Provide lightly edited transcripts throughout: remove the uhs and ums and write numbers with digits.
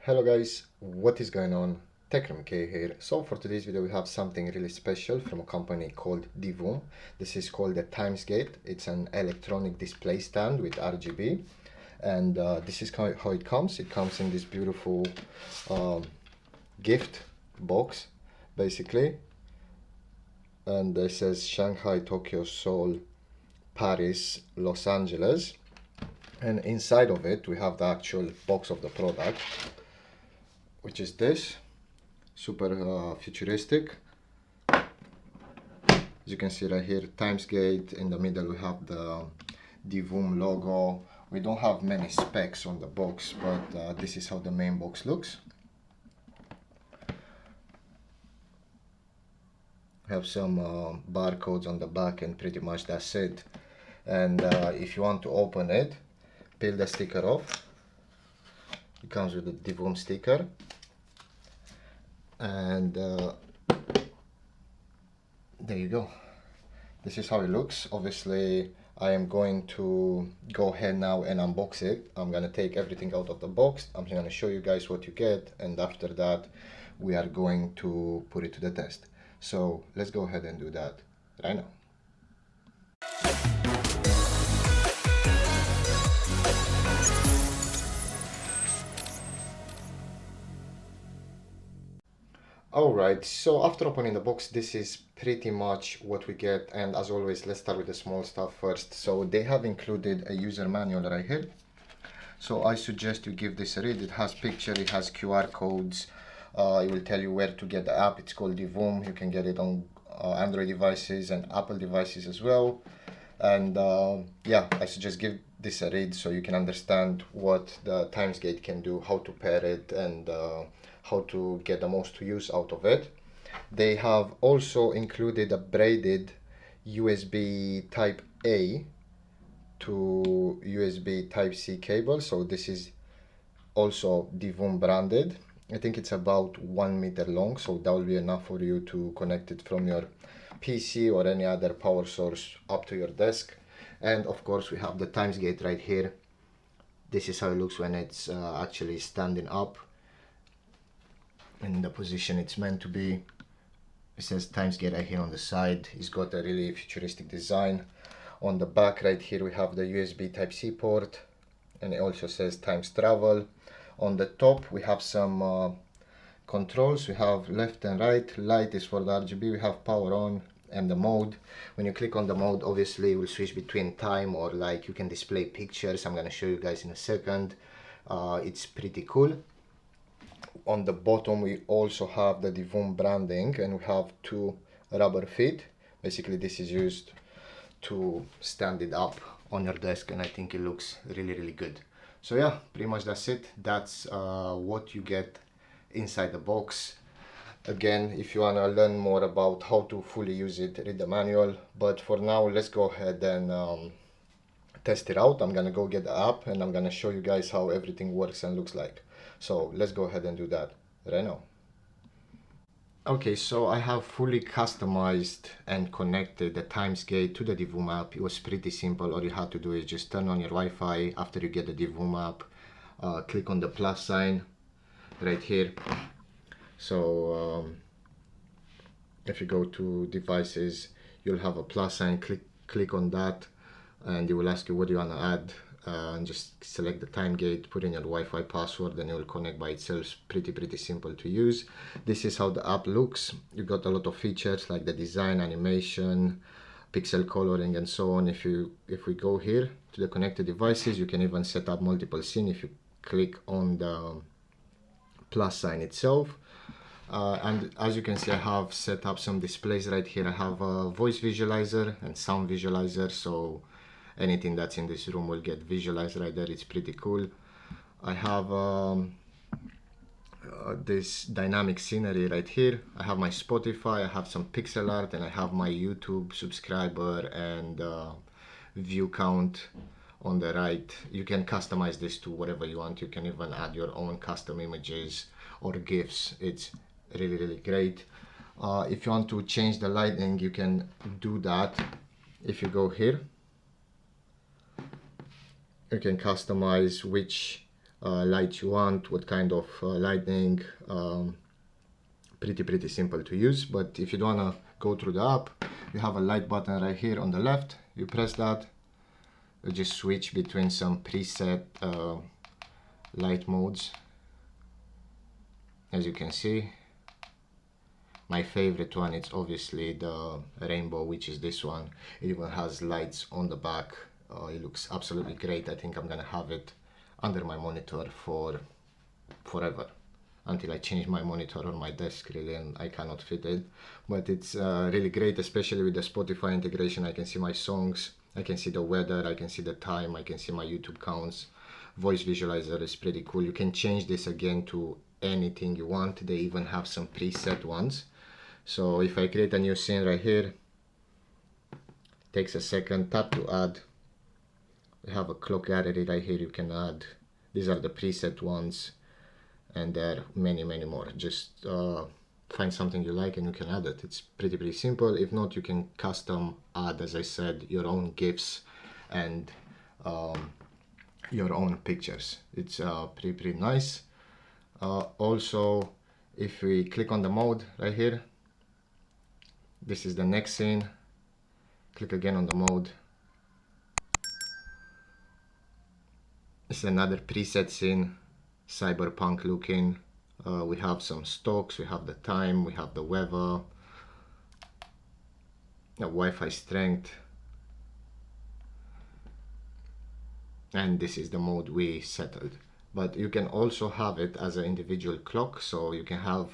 Hello guys, what is going on? Techroomuk here. So for today's video we have something really special from a company called Divoom. This is called the Timesgate. It's an electronic display stand with RGB, and this is how it comes. It comes in this beautiful gift box basically, and it says Shanghai, Tokyo, Seoul, Paris, Los Angeles, and inside of it we have the actual box of the product, which is this super futuristic. As you can see right here, Timesgate. In the middle we have the Divoom logo. We don't have many specs on the box, but this is how the main box looks. We have some barcodes on the back, and pretty much that's it. And if you want to open it, peel the sticker off. It comes with a Divoom sticker, and there you go. This is how it looks. Obviously I am going to go ahead now and unbox it. I'm gonna take everything out of the box. I'm gonna show you guys what you get, and after that we are going to put it to the test. So let's go ahead and do that right now. Alright, so after opening the box, this is pretty much what we get, and as always, let's start with the small stuff first. So they have included a user manual right here. So I suggest you give this a read. It has picture, it has QR codes, it will tell you where to get the app. It's called Divoom. You can get it on Android devices and Apple devices as well. And yeah, I suggest give this a read so you can understand what the Timesgate can do, how to pair it, and how to get the most use out of it. They have also included a braided USB Type A to USB Type C cable. So this is also Divoom branded. I think it's about 1 meter long, so that will be enough for you to connect it from your PC or any other power source up to your desk. And of course we have the Timesgate right here. This is how it looks when it's actually standing up in the position it's meant to be. It says Timesgate right here on the side. It's got a really futuristic design. On the back right here we have the USB Type C port, and it also says Times Travel. On the top we have some controls. We have left and right. Light is for the RGB. We have power on and the mode. When you click on the mode, obviously it will switch between time, or like you can display pictures. I'm gonna show you guys in a second. It's pretty cool. On the bottom we also have the Divoom branding, and we have two rubber feet. Basically this is used to stand it up on your desk, and I think it looks really good. So yeah, pretty much that's it. That's what you get inside the box. Again, if you want to learn more about how to fully use it, read the manual, but for now let's go ahead and test it out. I'm gonna go get the app, and I'm gonna show you guys how everything works and looks like. So let's go ahead and do that right now. Okay, so I have fully customized and connected the Timesgate to the Divoom app. It was pretty simple. All you had to do is just turn on your Wi-Fi after you get the Divoom app. Click on the plus sign right here. So if you go to devices, you'll have a plus sign. Click on that, and it will ask you what do you want to add, and just select the Timesgate, put in your Wi-Fi password, and it will connect by itself. Pretty simple to use. This is how the app looks. You got a lot of features like the design, animation, pixel coloring, and so on. If we go here to the connected devices, you can even set up multiple scenes if you click on the plus sign itself. And as you can see, I have set up some displays right here. I have a voice visualizer and sound visualizer, so anything that's in this room will get visualized right there. It's pretty cool. I have this dynamic scenery right here. I have my Spotify, I have some pixel art, and I have my YouTube subscriber and view count on the right. You can customize this to whatever you want. You can even add your own custom images or GIFs. It's really great. If you want to change the lighting, you can do that. If you go here, you can customize which light you want, what kind of lighting. Pretty simple to use. But if you don't want to go through the app, you have a light button right here on the left. You press that, you just switch between some preset light modes. As you can see, my favorite one is obviously the rainbow, which is this one. It even has lights on the back. It looks absolutely great. I think I'm gonna have it under my monitor for forever, until I change my monitor on my desk really and I cannot fit it. But it's really great, especially with the Spotify integration. I can see my songs, I can see the weather, I can see the time, I can see my YouTube counts. Voice visualizer is pretty cool. You can change this again to anything you want. They even have some preset ones. So if I create a new scene right here, takes a second, tap to add. We have a clock gallery right here you can add. These are the preset ones, and there are many more. Just find something you like and you can add it. It's pretty simple. If not, you can custom add, as I said, your own GIFs and your own pictures. It's pretty nice. Also, if we click on the mode right here, this is the next scene. Click again on the mode. This is another preset scene, cyberpunk looking. We have some stocks, we have the time, we have the weather, the Wi-Fi strength, and this is the mode we settled. But you can also have it as an individual clock, so you can have,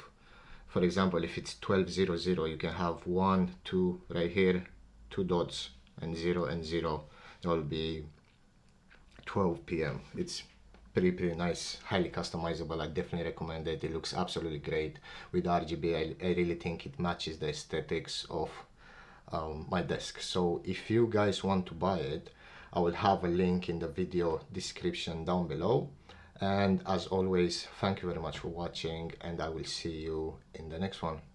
for example, if it's 12:00, you can have 1, 2 right here, 2 dots, and 0 and 0. That will be 12 p.m. It's pretty nice, highly customizable. I definitely recommend it. It looks absolutely great with RGB. I really think it matches the aesthetics of my desk. So if you guys want to buy it, I will have a link in the video description down below. And as always, thank you very much for watching, and I will see you in the next one.